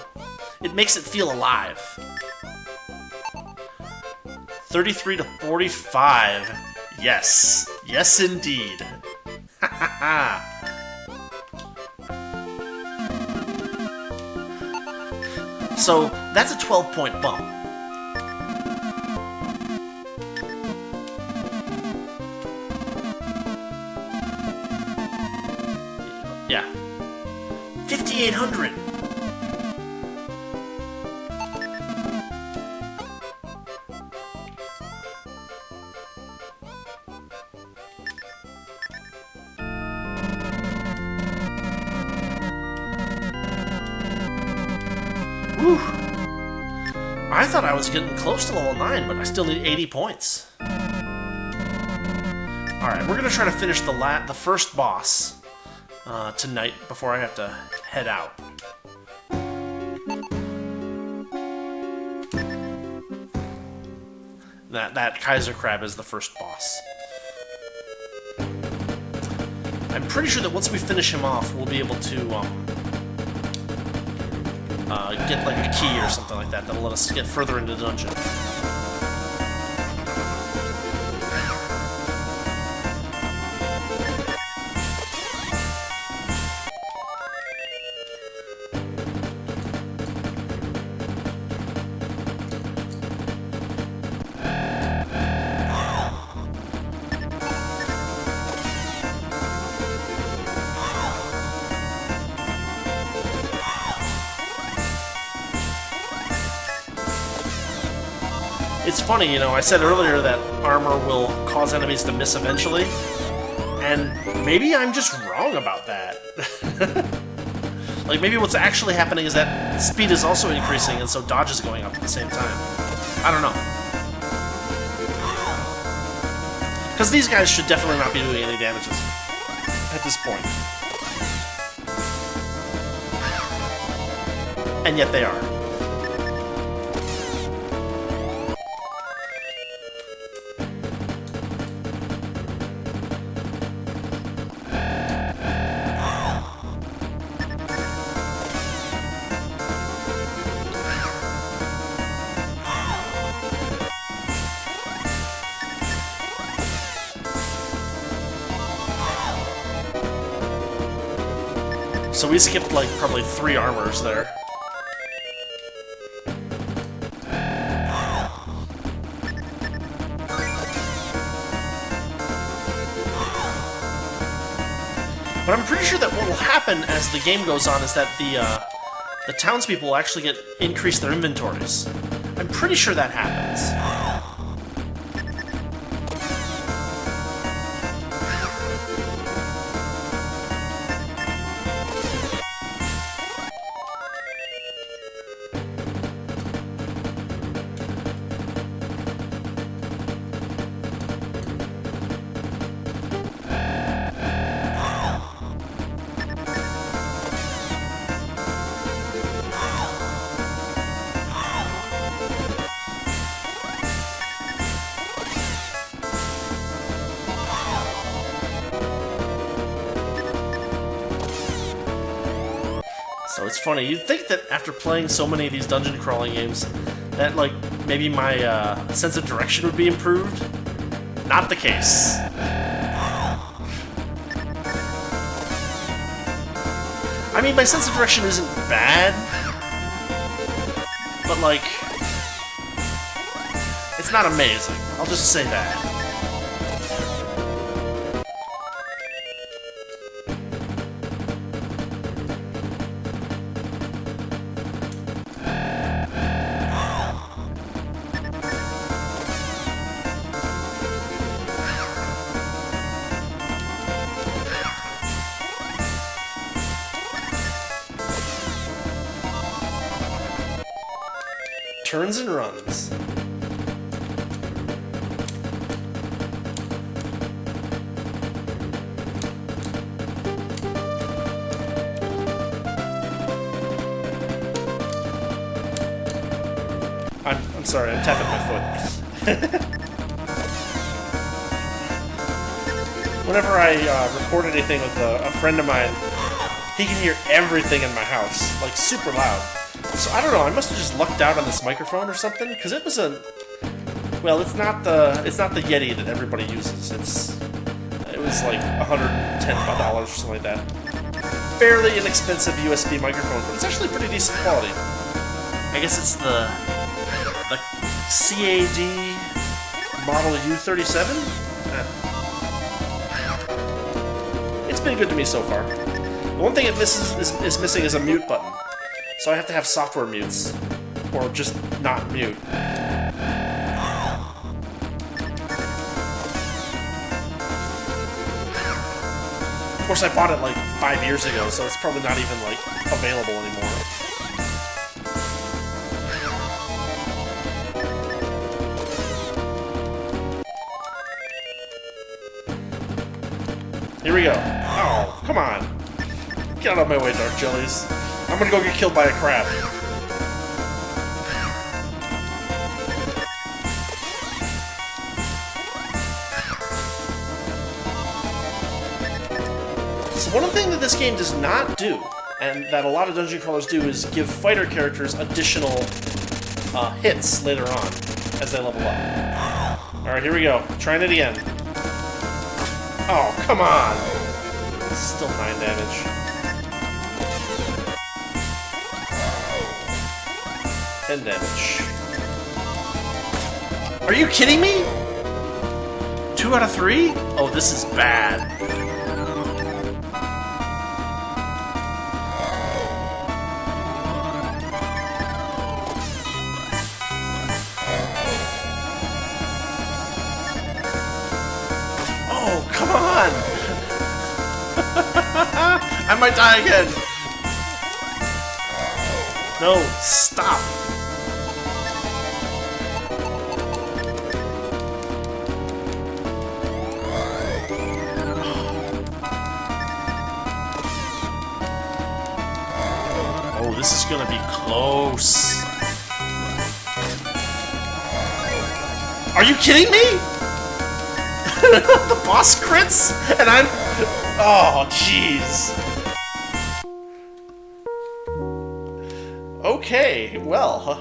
it makes it feel alive. 33 to 45. Yes. Yes, indeed. Ha ha ha. So, that's a 12-point bump. 2,800! Whew! I thought I was getting close to level 9, but I still need 80 points. Alright, we're gonna try to finish the first boss tonight before I have to head out. That Kaiser Crab is the first boss. I'm pretty sure that once we finish him off, we'll be able to get like a key or something like that that'll let us get further into the dungeon. It's funny, you know, I said earlier that armor will cause enemies to miss eventually, and maybe I'm just wrong about that. Like, maybe what's actually happening is that speed is also increasing, and so dodge is going up at the same time. I don't know. Because these guys should definitely not be doing any damages at this point. And yet they are. So we skipped, like, probably 3 armors there. But I'm pretty sure that what will happen as the game goes on is that the townspeople will actually increase their inventories. I'm pretty sure that happens. So it's funny, you'd think that after playing so many of these dungeon crawling games, that, like, maybe my sense of direction would be improved. Not the case. I mean, my sense of direction isn't bad, but, like, it's not amazing. I'll just say that. Turns and runs. I'm sorry, I'm tapping my foot. Whenever I record anything with a friend of mine, he can hear everything in my house, like super loud. So I don't know, I must have just lucked out on this microphone or something, because it was a... Well, it's not the Yeti that everybody uses. It was like $110 or something like that. Fairly inexpensive USB microphone, but it's actually pretty decent quality. I guess it's the CAD Model U37? It's been good to me so far. The one thing it is missing is a mute button. So I have to have software mutes. Or just not mute. Of course, I bought it like 5 years ago, so it's probably not even like available anymore. Here we go. Oh, come on. Get out of my way, Dark Jellies. I'm gonna go get killed by a crab. So one thing that this game does not do, and that a lot of dungeon crawlers do, is give fighter characters additional hits later on as they level up. Alright, here we go. Trying it again. Oh, come on! Still 9 damage. Ten damage. Are you kidding me? 2 out of 3? Oh, this is bad. Oh, come on! I might die again! No, stop! Oh, this is gonna be close. Are you kidding me? The boss crits? And I'm... Oh, jeez. Okay, well...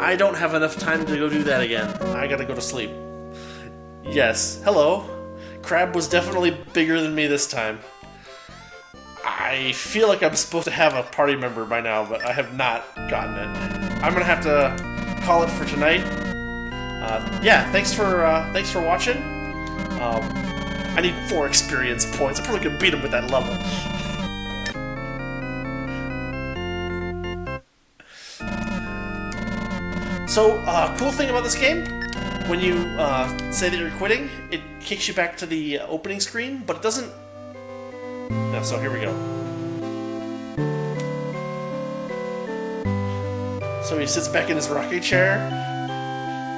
I don't have enough time to go do that again. I gotta go to sleep. Yes, hello. Crab was definitely bigger than me this time. I feel like I'm supposed to have a party member by now, but I have not gotten it. I'm gonna have to call it for tonight. Yeah, thanks for watching. I need 4 experience points. I'm probably gonna beat him with that level. So, cool thing about this game, when you say that you're quitting, it kicks you back to the opening screen, but it doesn't... No, so here we go. So he sits back in his rocking chair,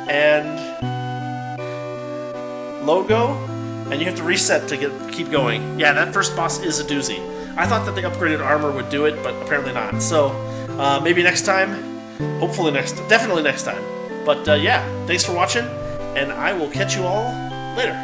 and logo, and you have to reset to keep going. Yeah, that first boss is a doozy. I thought that the upgraded armor would do it, but apparently not. So, maybe next time. Hopefully definitely next time. But yeah, thanks for watching, and I will catch you all later.